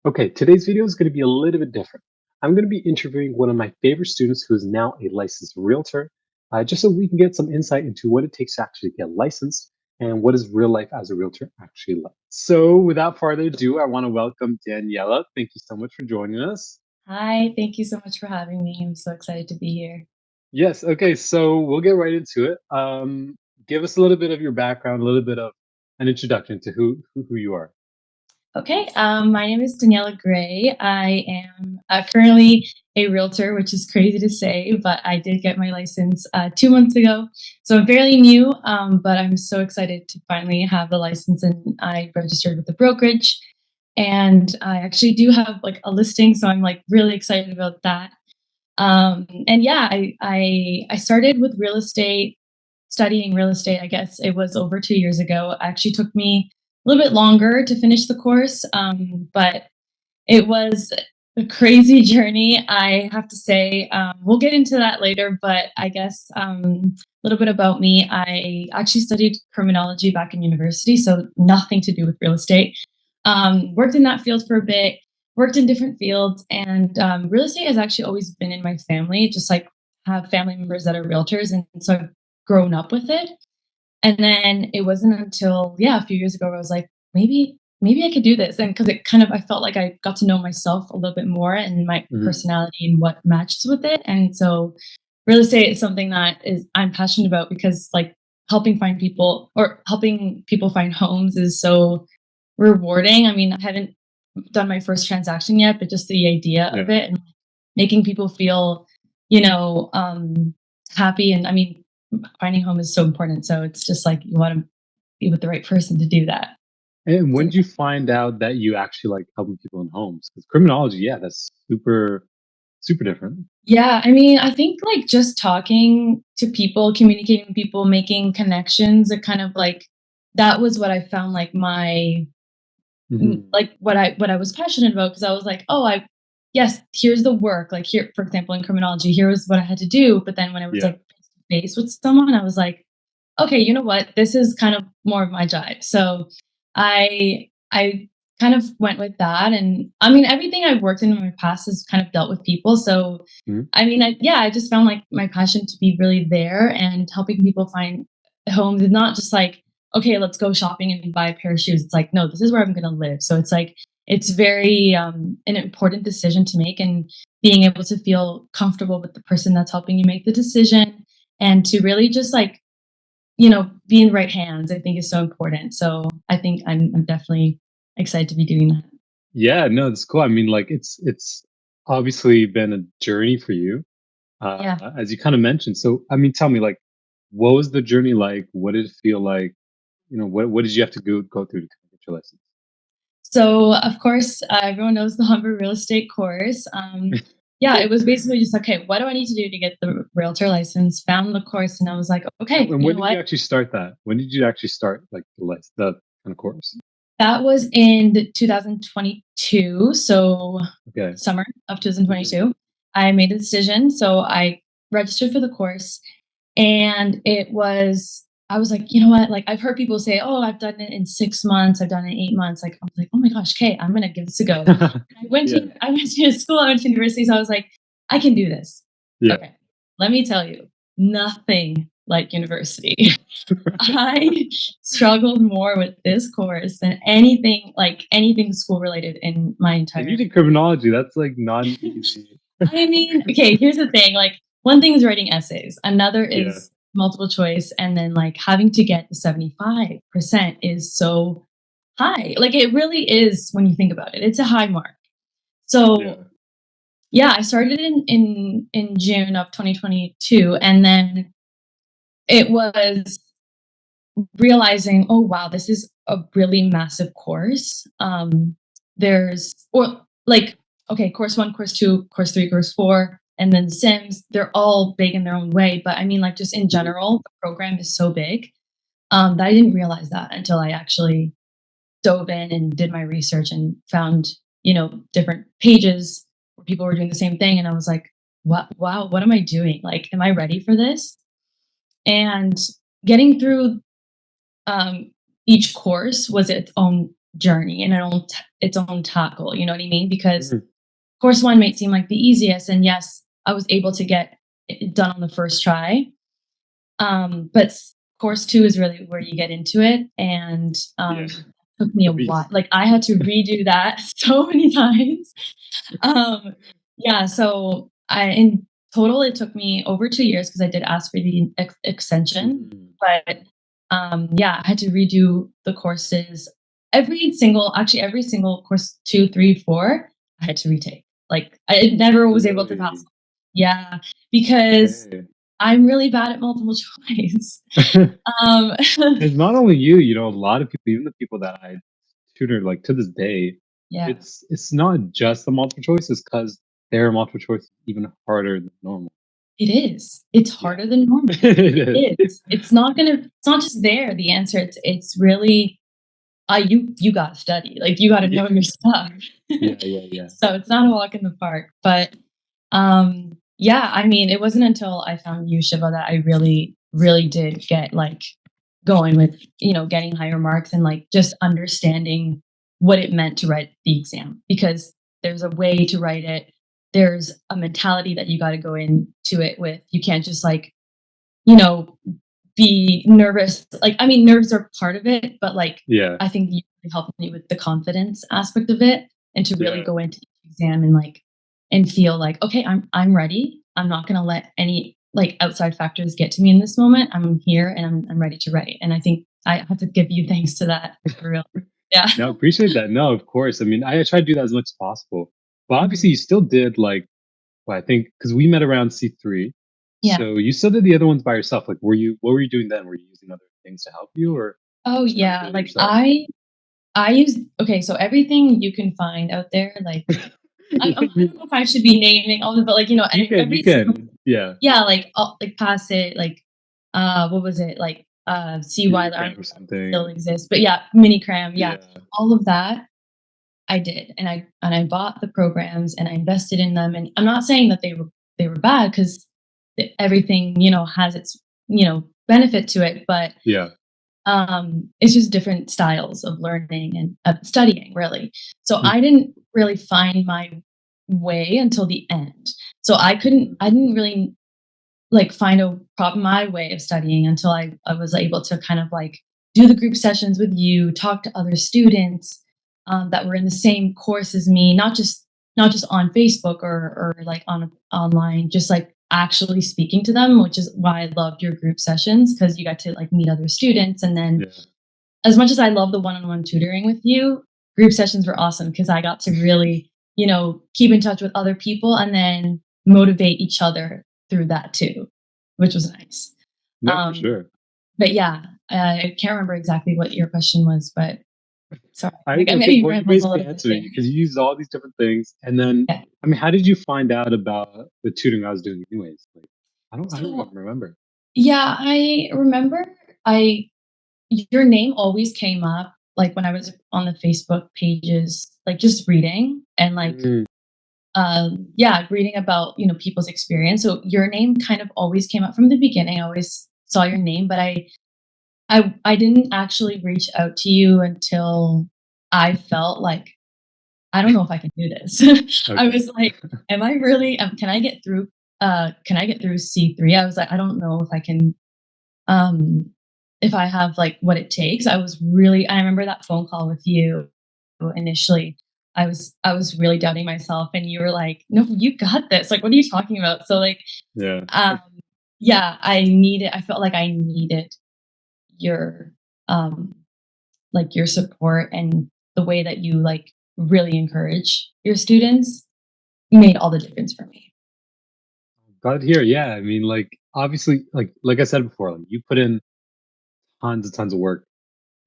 Okay, today's video is going to be a little bit different. I'm going to be interviewing one of my favorite students who is now a licensed realtor, just so we can get some insight into what it takes to actually get licensed and what is real life as a realtor actually like. So, without further ado, I want to welcome Daniela. Thank you so much for joining us. Hi, thank you so much for having me. I'm so excited to be here. Yes, okay, so we'll get right into it. Give us a little bit of your background, a little bit of an introduction to who you are. Okay, my name is Daniela Gray. I am currently a realtor, which is crazy to say, but I did get my license 2 months ago. So I'm fairly new, but I'm so excited to finally have the license, and I registered with the brokerage. And I actually do have like a listing, so I'm like really excited about that. And yeah, I started with real estate, studying real estate. I guess it was over 2 years ago. It actually took me a little bit longer to finish the course, but it was a crazy journey. I have to say, we'll get into that later. But I guess a little bit about me. I actually studied criminology back in university, so nothing to do with real estate. Worked in that field for a bit, worked in different fields, and real estate has actually always been in my family. Just like have family members that are realtors, and so I've grown up with it. And then it wasn't until a few years ago where I was like, maybe I could do this, and because it kind of I felt like I got to know myself a little bit more and my Mhm. personality and what matches with it, and so real estate is something that is I'm passionate about because like helping people find homes is so rewarding. I mean, I haven't done my first transaction yet, but just the idea of Yeah. it and making people feel, you know, happy. And I mean, finding home is so important. So it's just like you want to be with the right person to do that. And So when did you find out that you actually like helping people in homes? Because criminology, yeah, that's super different. yeah, I mean, I think like just talking to people, communicating with people, making connections, it kind of like that was what I found like Hmm. like what I was passionate about because I was like, oh, I yes, here's the work. Like here, for example, in criminology, here was what I had to do. But then when I was Yeah. like face to face with someone, I was like, okay, you know what? This is kind of more of my jive. So I kind of went with that. And I mean, everything I've worked in my past has kind of dealt with people. So Mhm. I mean, I just found like my passion to be really there and helping people find homes is not just like, okay, let's go shopping and buy a pair of shoes. It's like, no, this is where I'm going to live. So it's like, it's very an important decision to make, and being able to feel comfortable with the person that's helping you make the decision and to really just like, be in the right hands, I think is so important. So I think I'm definitely excited to be doing that. Yeah, no, it's cool. I mean, like it's obviously been a journey for you, Yeah. as you kind of mentioned. So, I mean, tell me, like, what was the journey like? What did it feel like? What did you have to go through to get your license? So, of course, everyone knows the Humber real estate course. Yeah, it was basically just okay, what do I need to do to get the realtor license? Found the course, and I was like, okay, And you when know did you what? actually start that? When did you actually start like the kind of course? That was in 2022. So, Okay. summer of Hmm. 2022. I made a decision. So, I registered for the course, and I was like, you know what? Like, I've heard people say, oh, I've done it in 6 months, I've done it in 8 months. Like, I was like, oh my gosh, okay, I'm going to give this a go. Yeah. I went to school, I went to university. So I was like, I can do this. Yeah. Okay. Let me tell you, nothing like university. I struggled more with this course than anything school related in my And you entire. did criminology. That's like not an easy. I mean, okay, here's the thing. Like, one thing is writing essays, another Yeah. is multiple choice, and then like having to get the 75% is so high. Like, it really is when you think about it. It's a high mark. So, Yeah. yeah, I started in June of 2022, and then it was realizing, oh wow, this is a really massive course. There's or like okay, course one, course two, course three, course four, and then Sims. They're all big in their own way, but I mean, like just in Mhm. general, the program is so big that I didn't realize that until I actually dove in and did my research and found different pages where people were doing the same thing, and I was like, what? Wow, what am I doing? Like, am I ready for this? And getting through um, each course was its own journey and its own tackle. You know what I mean? Because Mhm. course one might seem like the easiest, and yes, I was able to get it done on the first try. But course two is really where you get into it, and Yeah. it took me The a while. beast. Like I had to redo that so many times. Um, yeah, so I in total it took me over 2 years because I did ask for the extension, Mhm. but yeah, I had to redo the courses. Every single course two, three, four, I had to retake. Like I never was able to pass. Really? Yeah, because Okay. I'm really bad at multiple choice. Um, It's not only you, a lot of people, even the people that I tutor, like to this day, yeah, it's not just the multiple choice, it's because their multiple choice is even harder than normal. it is. It's Yeah. harder than normal. It It is. is. It's not just there, the answer. It's really you gotta study. Like you gotta Yeah. know your stuff. Yeah, yeah, yeah. So it's not a walk in the park. But yeah, I mean, it wasn't until I found you, Shiva, that I really, really did get like going with, getting higher marks and like just understanding what it meant to write the exam because there's a way to write it. There's a mentality that you got to go into it with. You can't just like, you know, be nervous. Like, I mean, nerves are part of it, but like, Yeah. I think you really helped me with the confidence aspect of it and to really Yeah. go into each exam and like, and feel like, okay, I'm ready. I'm not going to let any like outside factors get to me in this moment. I'm here and I'm ready to write. And I think I have to give you thanks to that for real. Yeah. No, appreciate that. No, of course. I mean, I try to do that as much as possible. But obviously Mhm. you still did like well, I think because we met around C3. Yeah. So you still did the other ones by yourself. Like what were you doing then? Were you using other things to help you or Oh just kind of yeah. doing it Like yourself? I use okay, so everything you can find out there, like I don't know if I should be naming all of it, but like, You every single can. Yeah. yeah, like like pass it, like what was it? Like CY, I don't know Minicam or if that still something. exists. But yeah, mini cram, yeah. Yeah. All of that I did. And I bought the programs and I invested in them. And I'm not saying that they were bad because everything, has its, benefit to it, but Yeah. it's just different styles of learning and studying really. So I Mhm. didn't really find my way until the end. So Mhm. I didn't really like find my way of studying until I was able to kind of like do the group sessions with you, talk to other students that were in the same course as me, not just on Facebook or like on online, just like actually speaking to them, which is why I loved your group sessions because you got to like meet other students. And then Yeah. as much as I love the one-on-one tutoring with you, group sessions were awesome because I got to really, keep in touch with other people and then motivate each other through that too, which was nice. No, for Um, sure. but yeah, I can't remember exactly what your question was, but sorry, I like I okay, maybe well you rambled a basically little bit answered there. it because you used all these different things. And then Yeah. I mean, how did you find out about the tutoring I was doing anyways? Like I don't even So remember. yeah, I remember I your name always came up like when I was on the Facebook pages, like just reading and like Mm, yeah, reading about people's experience. So your name kind of always came up from the beginning. I always saw your name, but I didn't actually reach out to you until I felt like I don't know if I can do this. I okay. was like, am I really? Can I get through? Can I get through C3? I was like, I don't know if I can. Um, if I have like what it takes. I remember that phone call with you initially. I was really doubting myself and you were like, "No, you got this. Like what are you talking about?" So like Yeah. um yeah, I felt like I needed your um like your support and the way that you like really encourage your students made all the difference for me. Glad to hear. Yeah. I mean, like obviously, like I said before, like you put in tons and tons of work.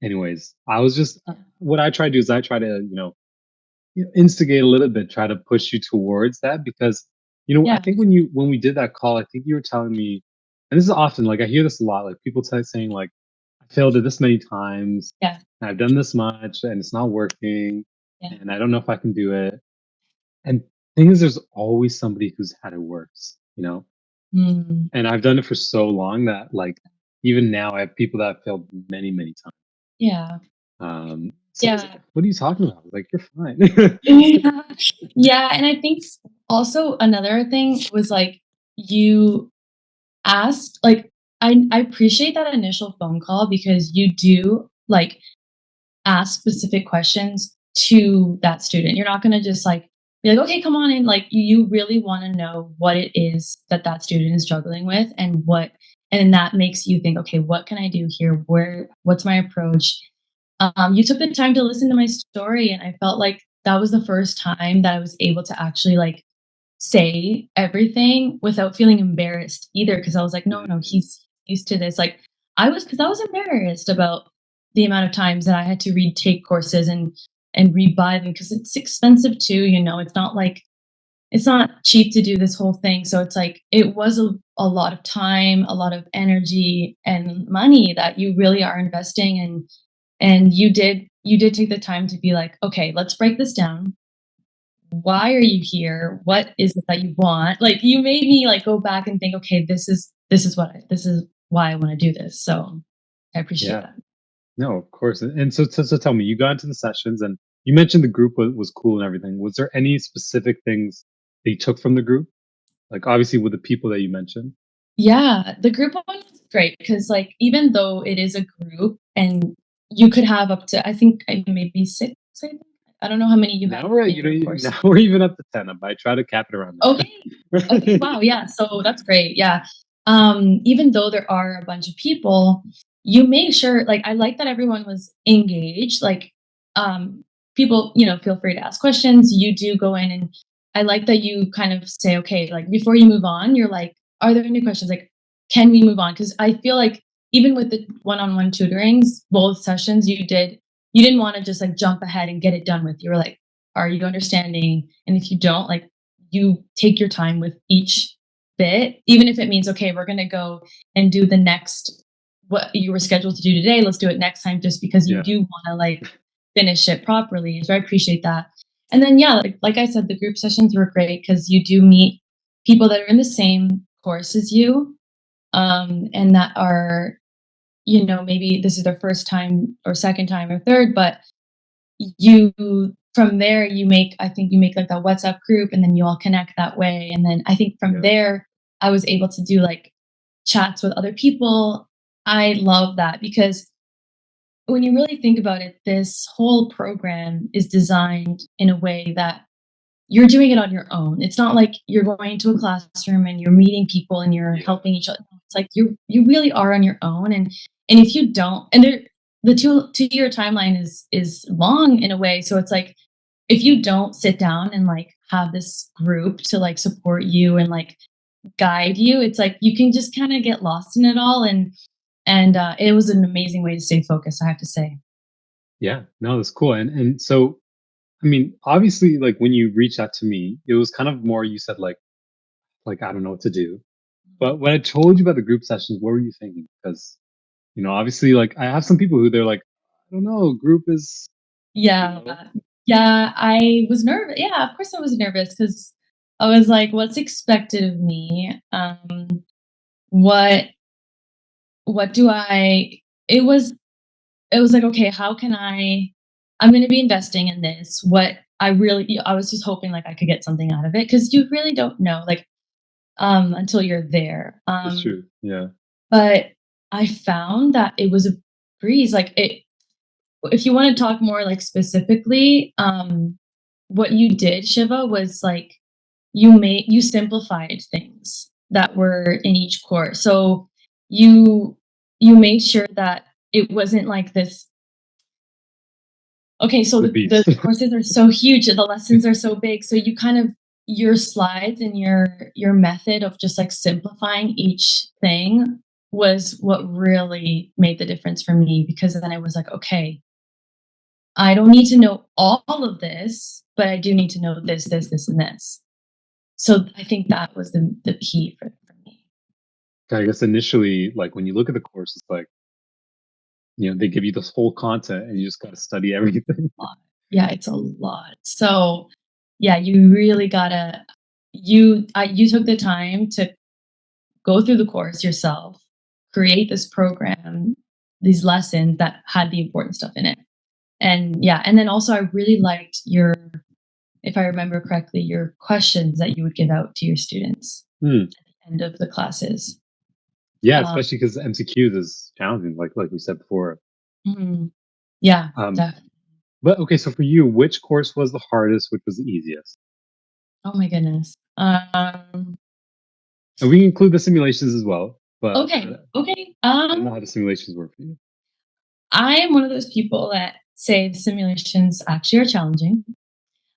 Anyways, I was just what I try to do is I try to instigate a little bit, try to push you towards that because I Yeah. think when we did that call, I think you were telling me, and this is often like I hear this a lot, like people saying like I failed it this many times, Yeah. and I've done this much, and it's not working, Yeah. and I don't know if I can do it. And thing is, there's always somebody who's had it worse. Mm, And I've done it for so long that like even now I have people that have failed many, many times. yeah. So I was like, Yeah. what are you talking about? Like, you're fine. Yeah. Yeah, and I think also another thing was, like, you asked like, I appreciate that initial phone call because you do, like, ask specific questions to that student. You're not gonna just, like, be like, "Okay, come on in." Like, you really wanna know what it is that that student is struggling with and that makes you think, "Okay, what can I do here? What's my approach?" You took the time to listen to my story, and I felt like that was the first time that I was able to actually, like, say everything without feeling embarrassed either. Because I was like, "No, no, Mm, he's used to this." Like, I was embarrassed about the amount of times that I had to retake courses and rebuy them because it's expensive too, you know? It's not like it's not cheap to do this whole thing, so it's like it was a lot of time, a lot of energy, and money that you really are investing, and you did take the time to be like, "Okay, let's break this down. Why are you here? What is it that you want?" Like, you made me, like, go back and think, "Okay, this is why I wanna do this." So, I appreciate yeah. that. No, of course. And so tell me, you got into the sessions and you mentioned the group was cool and everything. Was there any specific things that you took from the group? Like obviously with the people that you mentioned. Yeah, the group one was great because, like, even though it is a group and you could have up to, I think, maybe 6, I think? I don't know how many you Now have we're at, in your course. now we're even up to 10. I try to cap it around Okay. Okay, there. wow, yeah, so that's great, yeah. Even though there are a bunch of people, you made sure, like, I like that everyone was engaged, like, people, feel free to ask questions, you do go in and I like that you kind of say, "Okay," like, before you move on, you're like, "Are there any questions?" Like, "Can we move on?" Because I feel like even with the one-on-one tutorings, both sessions you didn't wanna just, like, jump ahead and get it done with. You were like, "Are you understanding?" And if you don't, like, you take your time with each bit, even if it means, okay, we're going to go and do the next, what you were scheduled to do today. Let's do it next time, just because you Yeah. do want to, like, finish it properly. So I appreciate that. And then, yeah, like I said, the group sessions were great because you do meet people that are in the same course as you, and that are, maybe this is their first time or second time or third, but you from there you make I think you make like that WhatsApp group and then you all connect that way. And then I think from Yeah. there I was able to do like chats with other people. I love that because when you really think about it, this whole program is designed in a way that you're doing it on your own. It's not like you're going to a classroom and you're meeting people and you're Yeah. helping each other. It's like you really are on your own. And if you don't, and the 2 year timeline is long in a way. So it's like if you don't sit down and like have this group to like support you and like guide you, it's like you can just kind of get lost in it all. And it was an amazing way to stay focused, I have to say. Yeah. No, that's cool. And so I mean, obviously like when you reached out to me, it was kind of more you said like I don't know what to do. But when I told you about the group sessions, what were you thinking? Because, obviously like I have some people who they're like, I don't know, group is, you Yeah. know, Yeah, I was nervous. Yeah, of course I was nervous because I was like, "What's expected of me? What what do I?" It was it was like, "Okay, how can I'm going to be investing in this. I was just hoping like I could get something out of it because you really don't know like until you're there. it's true. Yeah. But I found that it was a breeze. Like it, if you want to talk more like specifically, what you did, Shiva, was like you simplified things that were in each course. So you you made sure that it wasn't like this. Okay, so The the beast. courses are so huge, the lessons are so big. So you kind of your slides and your method of just like simplifying each thing was what really made the difference for me because then I was like, okay, I don't need to know all of this, but I do need to know this, this, this, and this. So I think that was the key for me. I guess initially, like when you look at the course, it's like, they give you this whole content and you just got to study everything. Lot. Yeah, it's a lot. So yeah, you really gotta you took the time to go through the course yourself, create this program, these lessons that had the important stuff in it. And yeah, and then also I really liked your, if I remember correctly, your questions that you would give out to your students Hmm. at the end of the classes. Yeah, Um, especially because MCQs is challenging, like we said before. mhm. Yeah, Um, definitely. but okay, so for you, which course was the hardest? Which was the easiest? Oh my goodness. And we can include the simulations as well. But Okay, okay. I don't know how the simulations work for you. I am one of those people that say the simulations actually are challenging.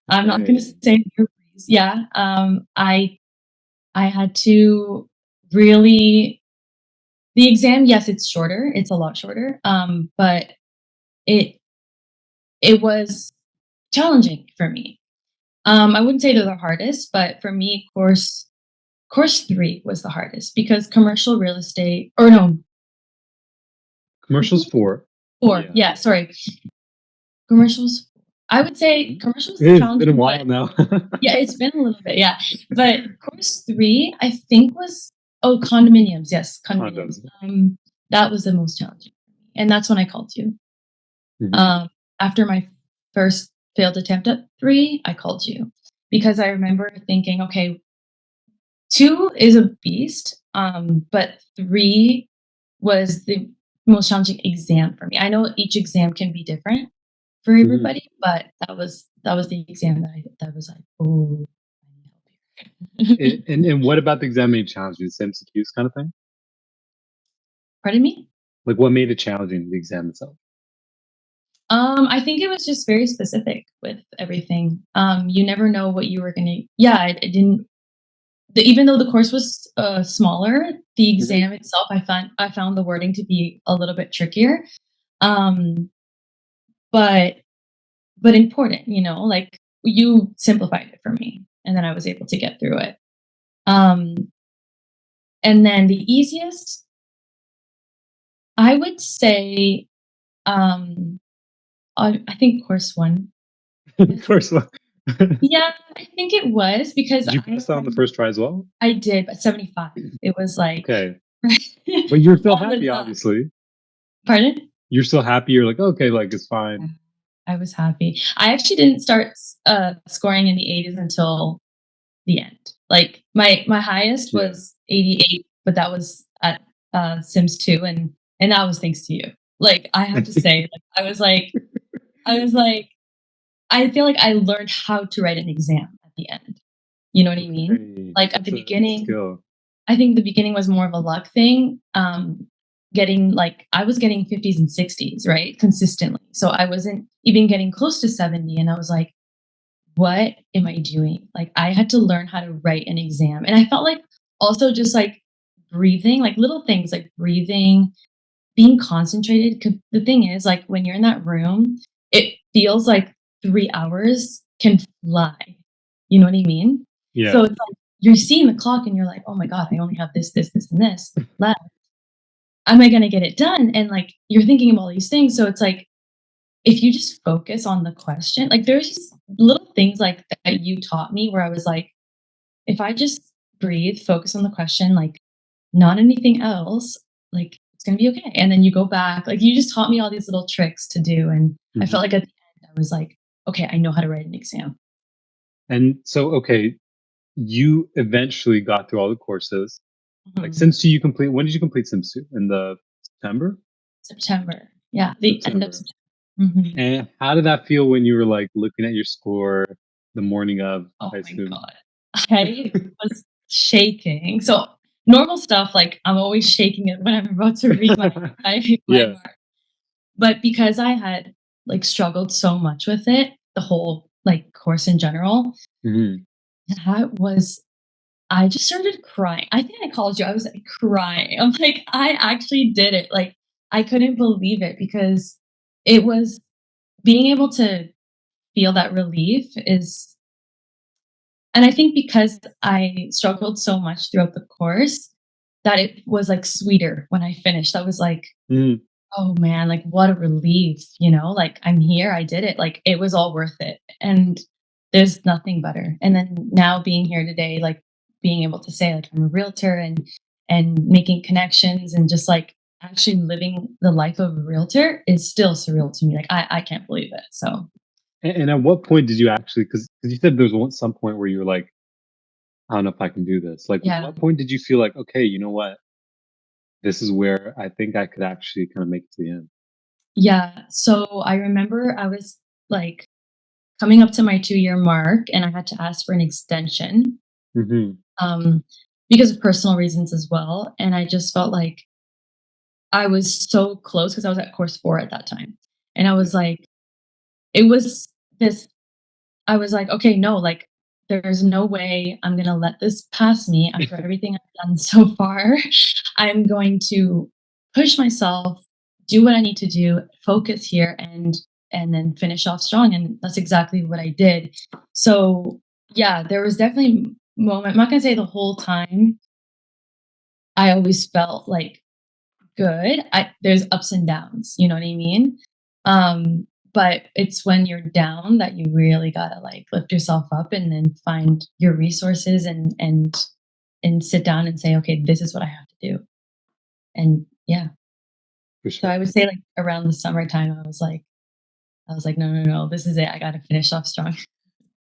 I'm not going to Okay. say your praise. Yeah, I had to really, the exam. Yes, it's shorter. It's a lot shorter. But it it was challenging for me. I wouldn't say they're the hardest, but for me, course three was the hardest because commercial real estate, or no, which Commercials one? four. Four. Yeah. Yeah, sorry, commercials. I would say Mhm. commercials It's been a challenging, but while now. yeah, it's been a little bit, yeah. But course three, I think was, oh, condominiums. Yes, condominiums. Condoms. That was the most challenging for me, and that's when I called you. Mhm. Um, After my first failed attempt at three, I called you because I remember thinking, okay, two is a beast, but three was the most challenging exam for me. I know each exam can be different for Mhm. everybody, but that was the exam that was like, oh, I need help here. And what about the exam made challenging? The MCQs kind of thing? Pardon me? Like what made it challenging, the exam itself? I think it was just very specific with everything. You never know what you were gonna. Yeah, I didn't. Even though the course was smaller, the Mhm. exam itself, I found the wording to be a little bit trickier. Um, but important. Like you simplified it for me, and then I was able to get through it. Um, and then the easiest, I would say, um, I think course one. Of course. Yeah, I think it was because Did you pass that on the first try as well? I did, but 75. It was like Okay. But you're still on the happy, dot. obviously. Pardon? You're still happy. You're like, okay, like it's fine. I was happy. I actually didn't start scoring in the 80s until the end. Like my highest Yeah. was 88, but that was at Sims 2, and that was thanks to you. Like I have to say, like, I was like, I feel like I learned how to write an exam at the end. You know what I mean? Okay. Like at the That's a beginning, skill. I think the beginning was more of a luck thing. Getting like I was getting 50s and 60s, right? Consistently. So I wasn't even getting close to 70. And I was like, what am I doing? Like I had to learn how to write an exam. And I felt like also just like breathing, like little things like breathing, being concentrated. 'Cause the thing is, like when you're in that room, it feels like 3 hours can fly. You know what I mean? So Yeah. it's like you're seeing the clock and you're like, oh my God, I only have this, this, this, and this left. Am I going to get it done? And like you're thinking of all these things. So it's like if you just focus on the question, like there's just little things like that you taught me where I was like, if I just breathe, focus on the question, like not anything else, like it's gonna be okay. And then you go back, like you just taught me all these little tricks to do. And I felt Mhm. like at the end, I was like, okay, I know how to write an exam. And so, okay, you eventually got through all the courses. Like Mhm. Sims 2, you complete. When did you complete Sims 2? In the September? September. Yeah, the end of September. September. Mhm. And how did that feel when you were like looking at your score the morning of Oh high my school? God. I was shaking. So normal stuff, like I'm always shaking it when I'm about to read my Yeah. mark. But because I had like struggled so much with it, the whole like course in general, Mhm. that was I just started crying. I think I called you. I was like crying. I'm like, I actually did it. Like I couldn't believe it because it was being able to feel that relief is, and I think because I struggled so much throughout the course that it was like sweeter when I finished. I was like, Mhm. oh man, like what a relief. Like I'm here, I did it. Like it was all worth it. And there's nothing better. And then now being here today, like being able to say like I'm a realtor and making connections and just like actually living the life of a realtor is still surreal to me. Like I can't believe it. So And at what point did you actually? Because you said there was some point where you were like, I don't know if I can do this. Like, yeah. what point did you feel like, okay, you know what? This is where I think I could actually kind of make it to the end. Yeah. So I remember I was like coming up to my 2-year mark and I had to ask for an extension Hmm. um, because of personal reasons as well. And I just felt like I was so close because I was at course 4 at that time. And I was Yeah. like, it was this, I was like, okay, no, like, there's no way I'm going to let this pass me after everything I've done so far. I'm going to push myself, do what I need to do, focus here and then finish off strong and that's exactly what I did. So, yeah, there was definitely moment. I'm not going to say the whole time I always felt like good. There's ups and downs, you know what I mean? But it's when you're down that you really gotta like lift yourself up and then find your resources and sit down and say, okay, this is what I have to do. And yeah. For So I sure. would say like around the summertime, I was like, no, no, no, this is it. I gotta finish off strong.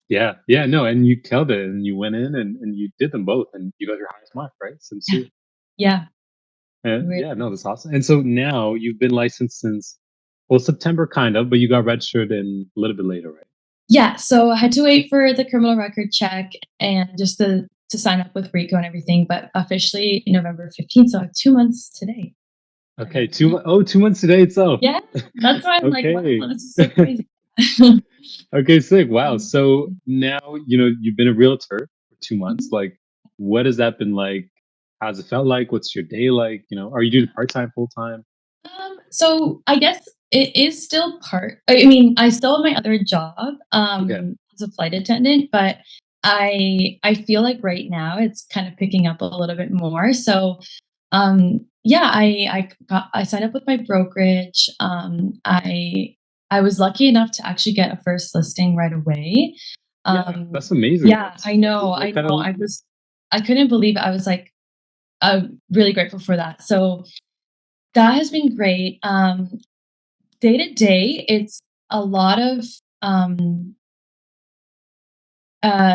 Yeah. Yeah. No, and you killed it, and you went in and you did them both, and you got your highest mark, right? Since Yeah. two. Yeah. It And really yeah, no, is. that's awesome. And so now you've been licensed since, well, September kind of, but you got registered in a little bit later, right? Yeah. So I had to wait for the criminal record check and just to sign up with Rico and everything, but officially November 15th. So I have 2 months today. Okay, Finally. 2 months today itself. Yeah, that's why I'm like, wow, Okay. this is so crazy. Okay, sick. Wow. So now, you've been a realtor for 2 months. Mhm. Like, what has that been like? How's it felt like? What's your day like? Are you doing part-time, full-time? So I guess it is still part. I mean, I still have my other job Okay. as a flight attendant, but I feel like right now it's kind of picking up a little bit more. So yeah, I signed up with my brokerage. I was lucky enough to actually get a first listing right away. Yeah, Um, that's amazing. yeah, That's I know, what I kind know. of I couldn't believe it. I was like, I'm really grateful for that. So that has been great. Day to day, it's a lot of um,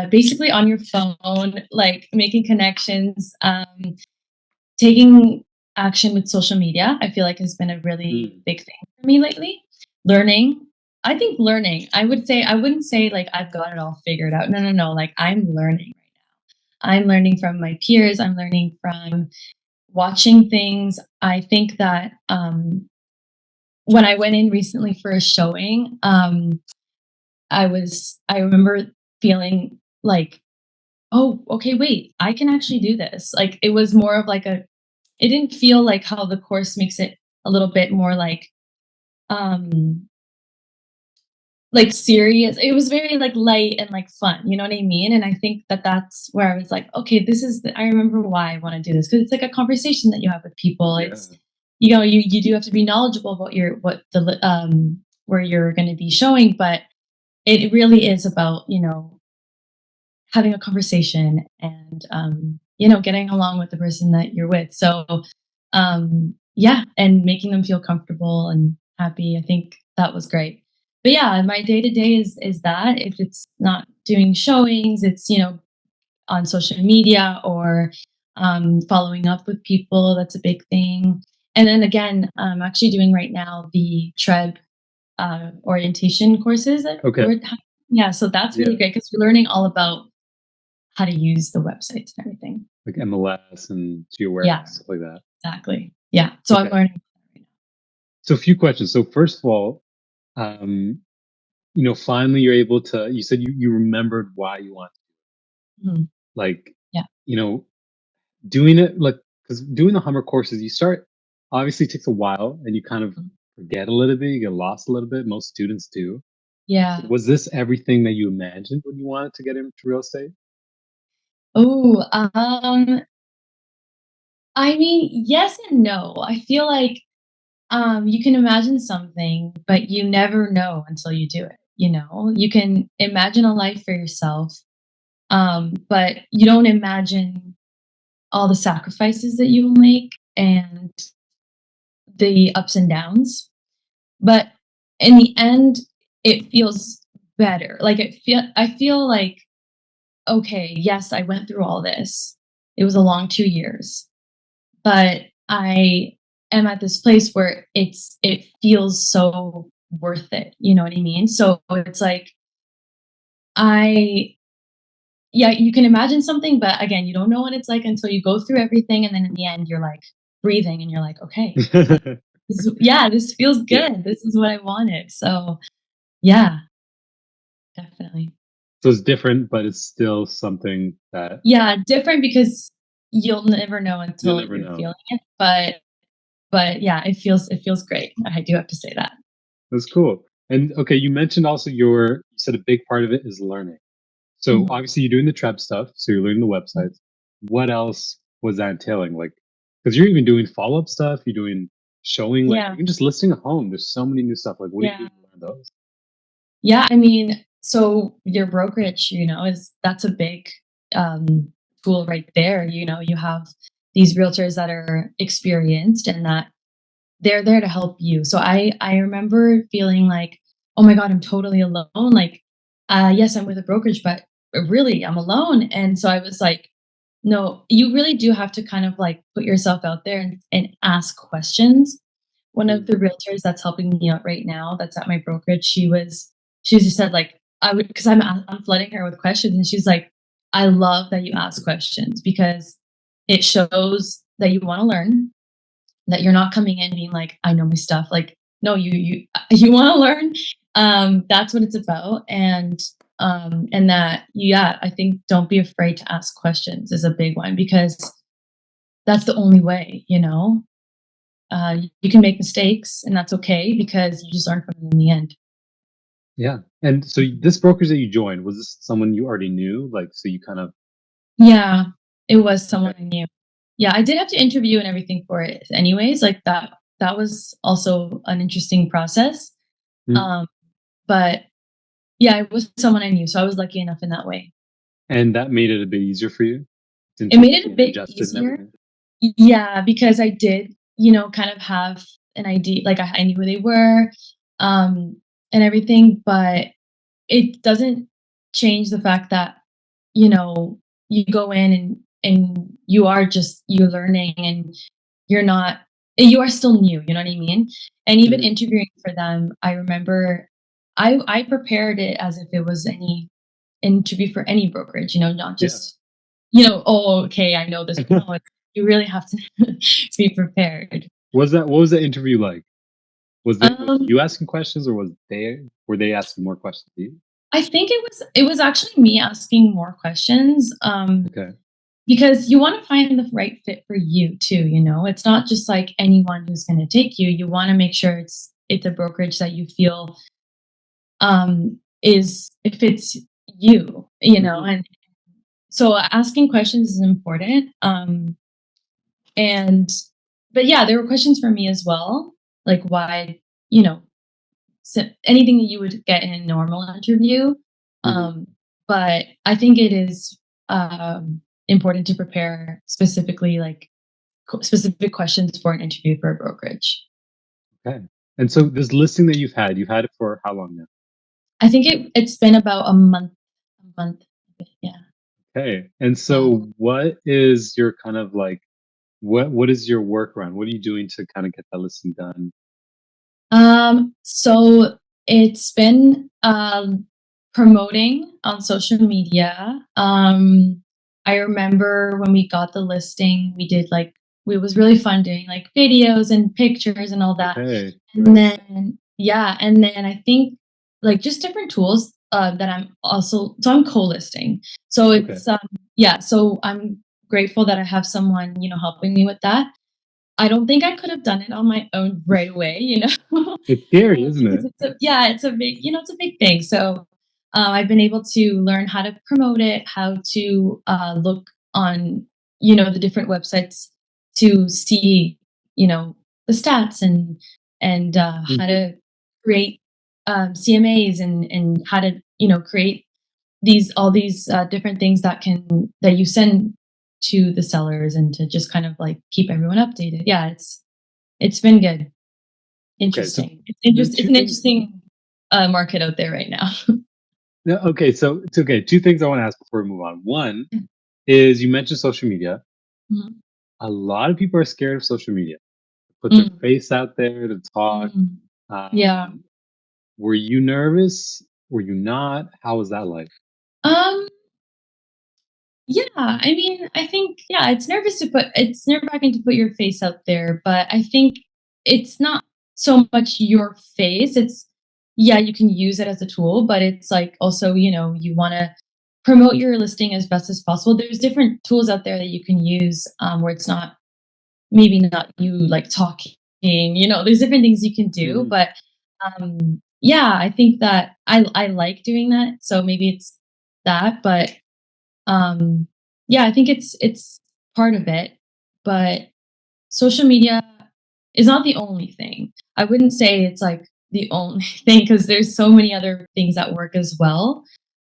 basically on your phone, like making connections, taking action with social media. I feel like has been a really mm, big thing for me lately. Learning. I think learning. I wouldn't say like I've got it all figured out. No, no, no. Like I'm learning right now. I'm learning from my peers. I'm learning from watching things. I think that when I went in recently for a showing, I remember feeling like, oh, okay, wait, I can actually do this. Like it was more of like it didn't feel like how the course makes it a little bit more um, like serious. It was very like light and like fun, you know what I mean? And I think that that's where I was like, okay, I remember why I want to do this because it's like a conversation that you have with people. yeah, It's, you do have to be knowledgeable about what the, where you're going to be showing, but it really is about, having a conversation and getting along with the person that you're with. So yeah, and making them feel comfortable and happy. I think that was great. But yeah, my day to day is that if it's not doing showings, it's on social media or following up with people. That's a big thing. And then again, I'm actually doing right now the TREB orientation courses. okay, Yeah, so that's really yeah, great because we're learning all about how to use the websites and everything. like MLS and Yeah, GeoWarehouse, stuff like that. exactly. Yeah. So I'm Okay, learning right so a few questions. So first of all, um, finally you're able to. You said you remembered why you want, now. Mhm. like, Yeah. you know, doing it, like, because doing the Hummer courses, you start, obviously it takes a while and you kind of Mhm. forget a little bit, you get lost a little bit. Most students do. So Yeah. was this everything that you imagined when you wanted to get into real estate? Oh, I mean, yes and no. I feel like you can imagine something, but you never know until you do it. You can imagine a life for yourself, but you don't imagine all the sacrifices that you will make. And the ups and downs. But in the end, it feels better. Like I feel like, okay, yes, I went through all this. It was a long 2 years, but I am at this place where it feels so worth it. You know what I mean? So it's like I yeah, you can imagine something, but again, you don't know what it's like until you go through everything, and then in the end, you're like breathing, and you're like, okay, like this feels Yeah. good. This is what I wanted. So yeah, definitely. So it's different, but it's still something that Yeah, different because you'll never know you'll until never you're know. feeling it, but yeah, it feels great. I do have to say that. That's cool. And okay, you mentioned also you said a big part of it is learning. So Mhm. obviously you're doing the Treb stuff, so you're learning the websites. What else was that entailing? Like, because you're even doing follow-up stuff, you're doing showing, like Yeah, even just listing a home. There's so many new stuff. Like, what do you do yeah, to learn those? yeah. I mean, so your brokerage, is that's a big tool right there. You have these realtors that are experienced and that they're there to help you. So I remember feeling like, oh my God, I'm totally alone. Like, yes, I'm with a brokerage, but really I'm alone. And so I was like, no, you really do have to kind of like put yourself out there and ask questions. One of Mm. the realtors that's helping me out right now, that's at my brokerage, she just said like, I would, because I'm flooding her with questions, and she's like, I love that you ask questions because it shows that you want to learn, that you're not coming in being like, I know my stuff. Like, no, you want to learn. That's what it's about. And that, yeah, I think don't be afraid to ask questions is a big one, because that's the only way. You can make mistakes, and that's okay because you just learn from them in the end. Yeah. And so this brokerage that you joined, was this someone you already knew? Like, so you kind of, Yeah, it was someone okay. I knew. Yeah, I did have to interview and everything for it anyways. Like that was also an interesting process. Mm. Um, but yeah, it was someone I knew, so I was lucky enough in that way. And that made it a bit easier for you It since you're made it a being bit adjusted and easier. everything. Yeah, because I did, kind of have an idea, like I knew who they were, and everything, but it doesn't change the fact that, you know, you go in and you're learning, and you're not you are still new, you know what I mean? And even Mhm. interviewing for them, I remember I prepared it as if it was any interview for any brokerage, not Yeah. just, oh, okay, I know this. No, you really have to to be prepared. What was that interview like? Was Um, you asking questions or were they asking more questions to you? I think it was actually me asking more questions, Okay. because you want to find the right fit for you too. It's not just like anyone who's going to take you. You want to make sure it's a brokerage that you feel is it fits you. Mhm. And so asking questions is important. And but yeah, there were questions for me as well, like why, you know, anything that you would get in a normal interview. Mhm. Um, but I think it is important to prepare specifically, like specific questions for an interview for a brokerage. Okay. And so this listing that you've had it for how long now? I think it's been about a month. A month. Yeah. Okay. And Yeah. so what is your kind of like what is your workaround? What are you doing to kind of get that listing done? So it's been promoting on social media. I remember when we got the listing, we did like it was really fun doing like videos and pictures and all that. Okay. And Nice. then yeah, and then I think like just different tools that I'm co-listing. So Okay. yeah, so I'm grateful that I have someone, helping me with that. I don't think I could have done it on my own right away, It's scary, isn't because it? it's a big, it's a big thing. So I've been able to learn how to promote it, how to look on, the different websites to see, the stats, and how Mhm. to create CMAs, and how to, create all these different things that you send to the sellers, and to just kind of like keep everyone updated. Yeah, It's been good. Okay, so Interesting. the It's two an things. interesting market out there right now. No, okay, so it's okay. Two things I want to ask before we move on. One is you mentioned social media. Mhm. A lot of people are scared of social media. Put their Mm, face out there to talk. mm. Yeah. Um, were you nervous? Were you not? How was that like? Um, yeah, I mean, I think yeah, it's nerve-wracking to put your face out there, but I think it's not so much your face. It's yeah, you can use it as a tool, but it's like also, you want to promote your listing as best as possible. There's different tools out there that you can use where it's not maybe not you like talking, there's different things you can do, Mhm. but yeah, I think that I like doing that. So maybe it's that, but um, yeah, I think it's part of it, but social media is not the only thing. I wouldn't say it's like the only thing because there's so many other things that work as well.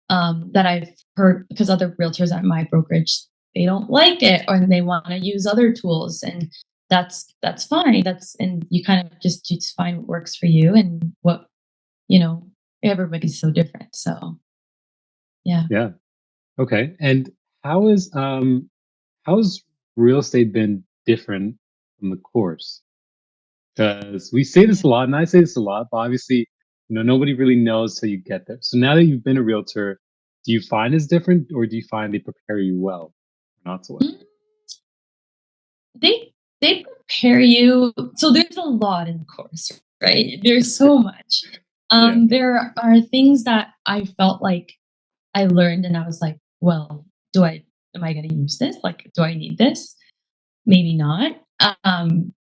That I've heard because other realtors at my brokerage they don't like it or they want to use other tools, and that's fine. That's and you kind of just find what works for you and what you know. Everybody's so different, so yeah. Yeah. Okay. And how is how's real estate been different from the course? Because we say this Yeah. a lot, and I say this a lot, but obviously, nobody really knows till you get there. So now that you've been a realtor, do you find it's different, or do you find they prepare you well, or not so well? Mm, they prepare you. So there's a lot in the course, right? There's so much. Yeah. There are things that I felt like I learned, and I was like, well, do I am I going to use this? Like, do I need this? Maybe not.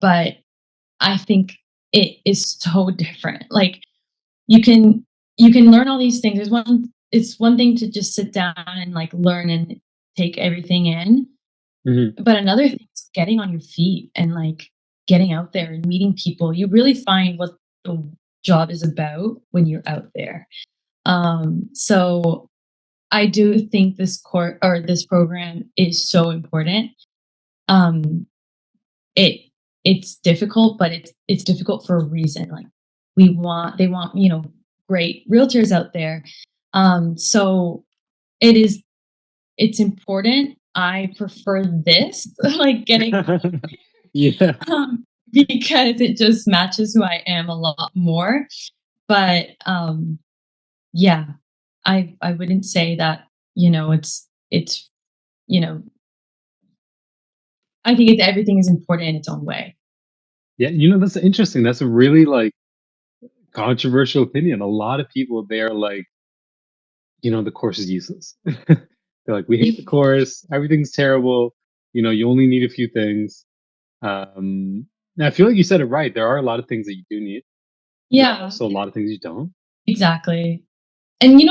But I think it is so different. Like you can you can learn all these things. It's one thing to just sit down and like learn and take everything in, Hmm. but another thing is getting on your feet and like getting out there and meeting people. You really find what the job is about when you're out there. So I do think this court or this program is so important. Um, it it's difficult, but it's difficult for a reason. Like they want great realtors out there. So it is it's important. I prefer this like getting Yeah. because it just matches who I am a lot more. But yeah, I wouldn't say that it's you know I think everything is important in its own way. Yeah. That's interesting. That's a really like controversial opinion. A lot of people they're like, the course is useless. They're like, we hate the course. Everything's terrible. You only need a few things. And I feel like you said it right. There are a lot of things that you do need. There are Yeah, also a lot of things you don't. exactly. And you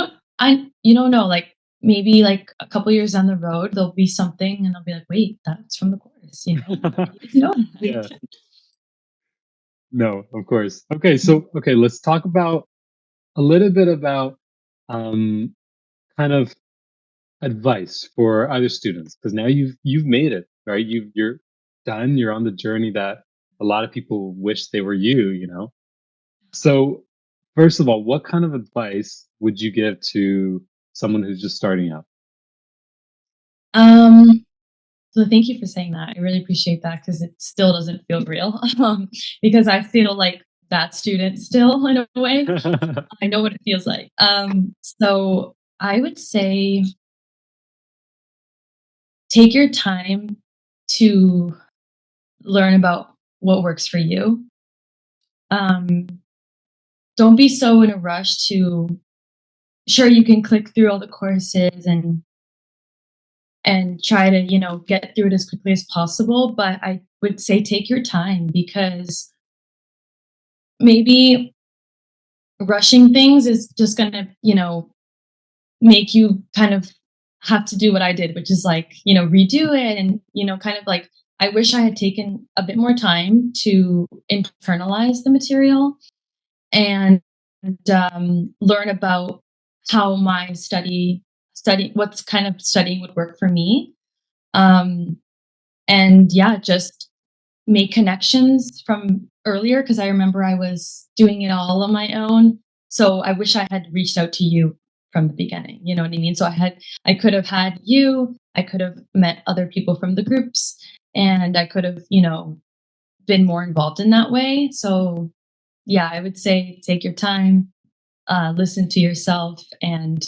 don't know, like maybe like a couple years down the road, there'll be something, and I'll be like, wait, that's from the course. I needed to know Yeah. that. No, of course. Okay, so okay, let's talk about a little bit about um kind of advice for other students because now you've made it, right? You're done. You're on the journey that a lot of people wish they were you. So, first of all, what kind of advice would you give to someone who's just starting out? Um, so thank you for saying that. I really appreciate that because it still doesn't feel real. Because I feel like that student still in a way. I know what it feels like. So I would say take your time to learn about what works for you. Um, don't be so in a rush to sure you can click through all the courses and try to get through it as quickly as possible, but I would say take your time because maybe rushing things is just going to make you kind of have to do what I did, which is like redo it and kind of like I wish I had taken a bit more time to internalize the material and learn about how my study what's kind of studying would work for me. Um, and yeah, just make connections from earlier because I remember I was doing it all on my own. So I wish I had reached out to you from the beginning. You know what I mean? So I could have had you, I could have met other people from the groups, and I could have, been more involved in that way. So yeah, I would say take your time, listen to yourself, and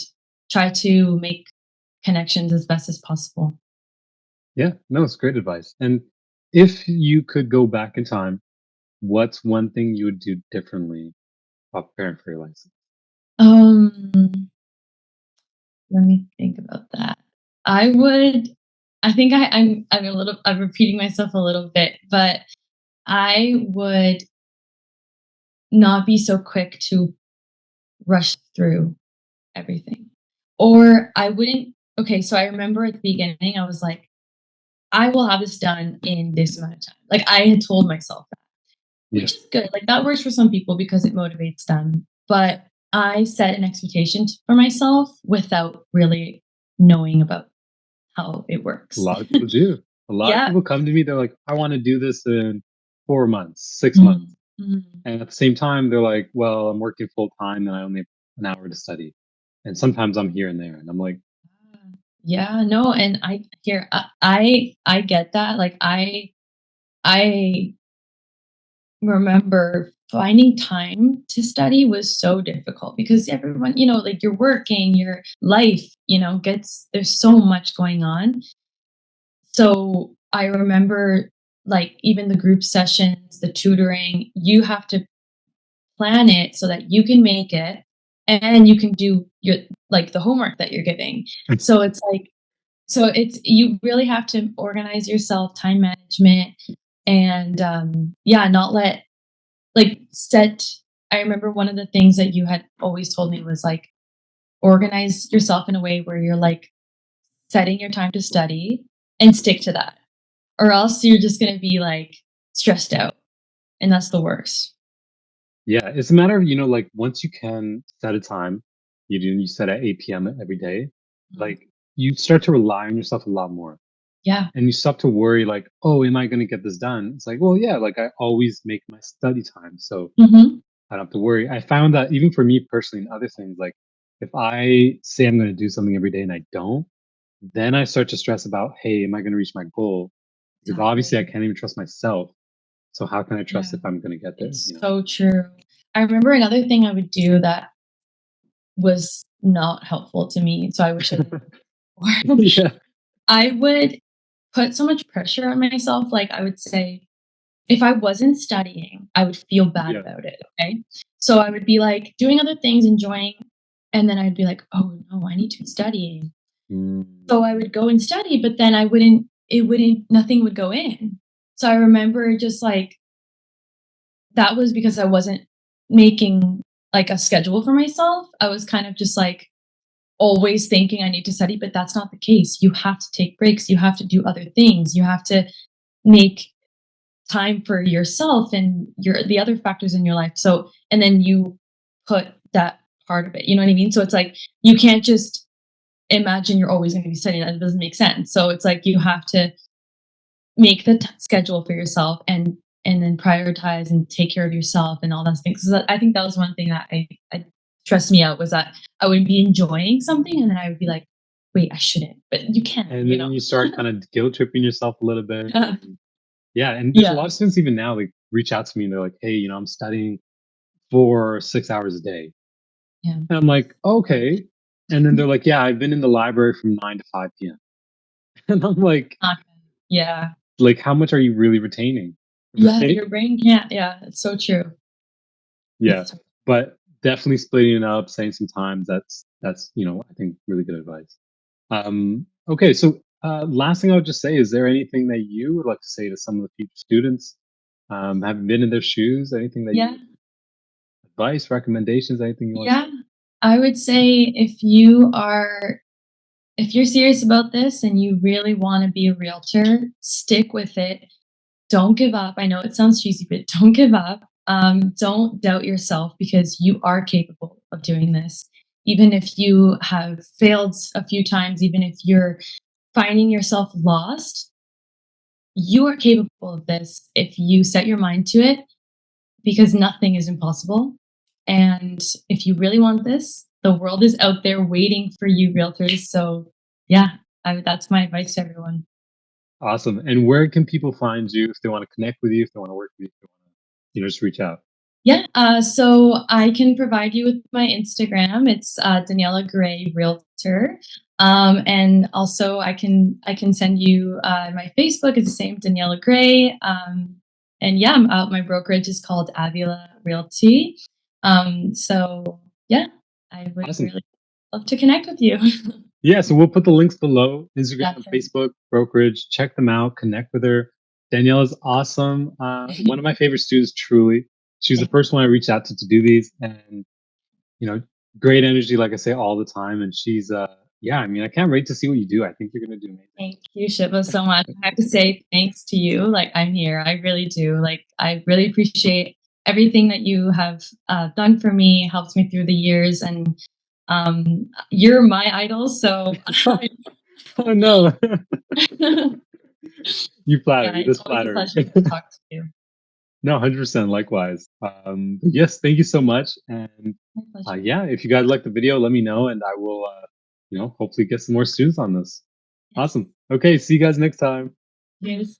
try to make connections as best as possible. Yeah, no, it's great advice. And if you could go back in time, what's one thing you would do differently while preparing for your license? Um, Let me think about that. I would I think I'm repeating myself a little bit, but I would not be so quick to rush through everything. Or I wouldn't okay, so I remember at the beginning I was like, I will have this done in this amount of time. Like I had told myself that, Yeah, which is good. Like that works for some people because it motivates them. But I set an expectation for myself without really knowing about how it a works. lot of people do. A lot of Yeah. people come to me, they're like, I want to do this in 4 months, 6 months. Mhm. Mhm. And at the same time, they're like, well, I'm working full time and I only have an hour to study. And sometimes I'm here and there. And I'm like, Yeah, no, and I get that. Like I remember finding time to study was so difficult because everyone, like you're working, your life, gets there's so much going on. So I remember like even the group sessions, the tutoring, you have to plan it so that you can make it and you can do your like the homework that you're giving. So it's like you really have to organize yourself, time management, and yeah, not let like set. I remember one of the things that you had always told me was like organize yourself in a way where you're like setting your time to study and stick to that, or else you're just gonna be like stressed out, and that's the worst. yeah, it's a matter of, like once you can set a time, you set at 8 p.m. every day, Mhm. like you start to rely on yourself a lot more. Yeah. And you stop to worry like, oh, am I going to get this done? It's like, well, yeah, like I always make my study time. So Hmm. I don't have to worry. I found that even for me personally and other things, like if I say I'm going to do something every day and I don't, then I start to stress about, hey, am I going to reach my goal? Because obviously I Exactly. can't even trust myself. So how can I trust Yeah. if I'm going to get there? It's so true. I remember another thing I would do that was not helpful to me, so I wish I did it before. Yeah. I would put so much pressure on myself, like, I would say, if I wasn't studying, I would feel bad Yeah. about it, okay? So I would be, like, doing other things, enjoying, and then I'd be like, "Oh, no, I need to be studying." Mm. So I would go and study, but then I wouldn't it wouldn't nothing would go in. So I remember just, like, that was because I wasn't making, like, a schedule for myself. I was kind of just, like, always thinking I need to study, but that's not the case. You have to take breaks. You have to do other things. You have to make time for yourself and the other factors in your life. So, and then you put that part of it. You know what I mean? So it's like you can't just imagine you're always going to be studying. That doesn't make sense. So it's like you have to make the schedule for yourself and then prioritize and take care of yourself and all those things. So I think that was one thing that I stressed me out was that I would be enjoying something and then I would be like, wait, I shouldn't, but you can, And then you start kind of guilt tripping yourself a little bit. Yeah. And yeah. And there's a Yeah. lot of students even now, like reach out to me and they're like, hey, I'm studying for 6 hours a day. Yeah. And I'm like, okay. And then they're like, yeah, I've been in the library from 9 to 5 p.m. And I'm Not good. Yeah. like, how much are you really retaining? Yeah. Right? Your brain can't. Yeah. It's so true. Yeah. It's so, But definitely splitting it up, saying sometimes that's, I think really good advice. Okay. So, last thing I would just say, is there anything that you would like to say to some of the future students? Having been in their shoes, anything that yeah. you advice, recommendations, anything you want to Yeah. say? I would say if you're serious about this and you really want to be a realtor, stick with it. Don't give up. I know it sounds cheesy, but don't give up. Don't doubt yourself because you are capable of doing this. Even if you have failed a few times, even if you're finding yourself lost, you are capable of this if you set your mind to it, because nothing is impossible. And if you really want this, the world is out there waiting for you, realtors. So, yeah, that's my advice to everyone. Awesome. And where can people find you if they want to connect with you, if they want to work with you, if they want to, just reach out? Yeah, so I can provide you with my Instagram. It's Daniela Gray Realtor, and also I can send you my Facebook. It's the same, Daniela Gray. And yeah, my brokerage is called Avila Realty. So yeah, I would Awesome. really love to connect with you. Yeah, so we'll put the links below, Yeah, Instagram, sure. Facebook, brokerage. Check them out, connect with her. Danielle is awesome. One of my favorite students, truly. She was the Thank first one I reached out to do these, and you know, great energy, like I say all the time. And she's, yeah, I mean, I can't wait to see what you do. I think you're gonna do amazing. Thank you, Shiva, so much. I have to say thanks to you. Like, I'm here. I really do. Like, I really appreciate everything that you have done for me, helped me through the years, and you're my idol. So, Oh no, yeah, you flatter me. it's This always a flattering. pleasure to talk to you. No, 100% likewise. But yes, thank you so much. And My pleasure. yeah, if you guys like the video, let me know and I will, hopefully get some more students on this. Yes. Awesome. Okay, see you guys next time. Yes.